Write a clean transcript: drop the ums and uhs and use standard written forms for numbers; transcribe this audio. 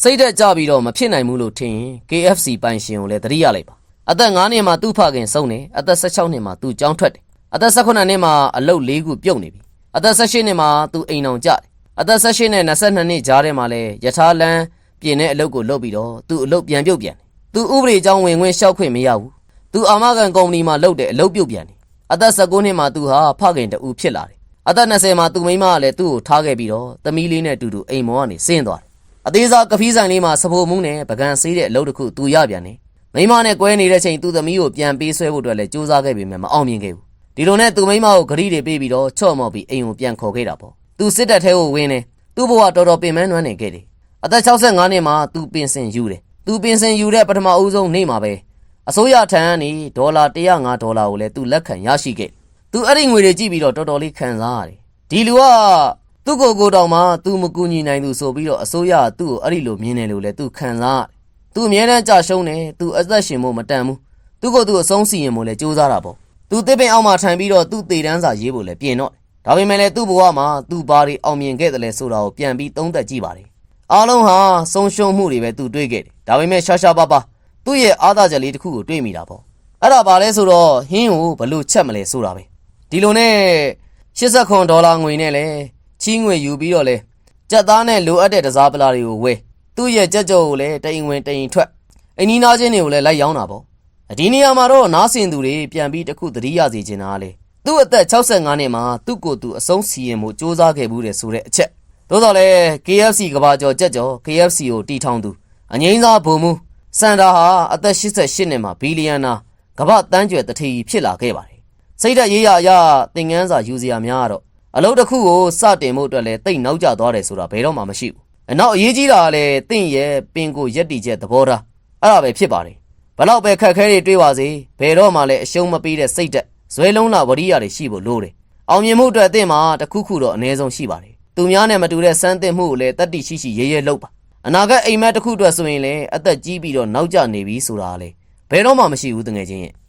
စိတ်သက်ကြပြီးတော့မဖြစ်နိုင်ဘူးလို့ထင်ရင် KFC ပိုင်ရှင်ကိုလည်းသတိရလိုက်ပါအသက်9နှစ်မှာသူ့ဖခင်ဆုံးတယ်အသက်16နှစ်မှာသူကျောင်းထွက်တယ်အသက်18နှစ်မှာအလုပ်4ခုပြုတ်နေပြီအသက်18နှစ်မှာသူအိမ်အောင်ကြတယ်အသက်18နဲ့22နှစ်ကြားထဲမှာလည်းယထာလန်းပြင်တဲ့အလုပ်ကိုလုပ်ပြီးတော့သူအလုပ်ပြန်ပြုတ်ပြန်တယ်သူဥပဒေကြောင်းဝင်ခွင့်ရှောက်ခွင့်မရဘူးသူအာမခံကုမ္ပဏီမှာလုပ်တဲ့အလုပ်ပြုတ်ပြန်တယ်အသက်19နှစ်မှာသူဟာဖခင်တူဖြစ်လာတယ်အသက်20မှာသူမိမကလည်းသူ့ကိုထားခဲ့ပြီးတော့သမီးလေးနဲ့အတူတူအိမ်မောကနေဆင်းသွားတယ်အသေးစားကဖီးဆိုင်လေးမှာစဖိုမှုနဲ့ပကံဆေးတဲ့အလုပ်တစ်ခုသူရပြန်တယ်မိမနဲ့ကွဲနေတဲ့ချိန်သူသမီးကိုပြန်ပေးဆွဲဖို့အတွက်လည်းစူးစမ်းခဲ့ပေမဲ့မအောင်မြင်ခဲ့ဘူးဒီလိုနဲ့သူမိမကိုဂရီတွေပေးပြီးတော့ချော့မော့ပြီးအိမ်ကိုပြန်ခေါ်ခဲ့တာပေါ့သူစစ်တပ်ထဲကိုဝင်တယ်သူ့ဘဝတော်တော်ပင်ပန်းနွမ်းနေခဲ့တယ်အသက်65နှစ်မှာသူပင်စင်ယူတယ်သူပင်စင်ယူတဲ့ပထမအဦးဆုံးနေ့မှာပဲအစိုးရထံကနေဒေါ်လာ105ဒေါ်လာကိုလည်းသူလက်ခံရရှိခဲ့သူအဲ့ဒီငွေတွေကြည့်ပြီးတော့တော်တော်လေးခံစားရတယ်ဒီလူကသူ့ကိုတောင်မှသူမကူညီနိုင်သူဆိုပြီးတော့အစိုးရကသူ့ကိုအဲ့ဒီလိုမြင်တယ်လို့လည်းသူခံစားရတယ်သူအမြဲတမ်းကြာရှုံးတယ်သူအသက်ရှင်ဖို့မတန်ဘူးသူ့ကိုသူအဆုံးစီရင်ဖို့လည်းကြိုးစားတာပေါ့သူတစ်ပင်အောက်မှာထိုင်ပြီးတော့သူ့သေတန်းစာရေးဖို့လည်းပြင်တော့ဒါပေမဲ့လည်းသူ့ဘဝမှာသူ့ဘာတွေအောင်မြင်ခဲ့တယ်လဲဆိုတာကိုပြန်ပြီးသုံးသပ်ကြည့်ပါတယ်အားလုံးဟာဆုံးရှုံးမှုတွေပဲသူတွေးခဲ့တယ်ဒါပေမဲ့ရှာရှာပါပါသူ့ရဲ့အားသာချက်လေးတစ်ခုကိုတွေးမိတာပေါ့အဲ့ဒါဘာလဲဆိုတော့ဟင်းကိုဘလို့ချက်မလဲဆိုတာပဲဒီလိုနဲ့89ဒေါ်လာငွေနဲ့လဲချီးငွေယူပြီးတော့လဲကြက်သားနဲ့လိုအပ်တဲ့တစားပလာတွေကိုဝယ်သူ့ရဲ့ကြက်ကြော်ကိုလည်းတိမ်ဝင်တိမ်ထွက်အိမ်နီးနားချင်းတွေကိုလည်းလိုက်ရောင်းတာပေါ့ဒီနေရာမှာတော့နားဆင်သူတွေပြန်ပြီးတခုသတိရစေချင်တာလေသူ့အသက်65နှစ်မှာသူ့ကိုယ်သူအဆုံးစီရင်မှုစ조사ခဲ့ဘူးတဲ့ဆိုတဲ့အချက်သို့တော်လည်း KFC ကဘာကျော်ကြက်ကြော် KFC ကိုတီထောင်သူအငိမ့်စားဘုံမူစန်တာဟာအသက်88နှစ်မှာဘီလီယံနာကမ္ဘာတန်းကျွယ်တထေကြီးဖြစ်လာခဲ့ပါတယ်စိတ်ဓာတ်ရေးရအရသင်ငန်းစာယူစရာများတော့အလုပ်တစ်ခုကိုစတင်မှုအတွက်လည်းတိတ်နောက်ကျသွားတယ်ဆိုတာဘယ်တော့မှမရှိဘူးနောက်အရေးကြီးတာကလည်းတင့်ရဲ့ပင်ကိုရက်တီချက်သဘောထားအဲ့ဒါပဲဖြစ်ပါတယ်ဘလောက်ပဲခက်ခဲတွေတွေးပါစေဘယ်တော့မှလည်းအရှုံးမပေးတဲ့စိတ်ဓာတ်ဇွဲလုံးလာဝရိယတွေရှိဖို့လိုတယ်အောင်မြင်မှုအတွက်အသင့်မှာတစ်ခုခုတော့အနည်းဆုံးရှိပါတယ်သူများနဲ့မတူတဲ့စမ်းသစ်မှုကိုလည်းတတိရှိရဲရဲလုပ်ပါအနာဂတ်အိမ်မက်တစ်ခုအတွက်ဆိုရင်လည်းအသက်ကြီးပြီးတော့နောက်ကျနေပြီဆိုတာလေဘယ်တော့မှမရှိဘူးတကယ်ချင်းရဲ့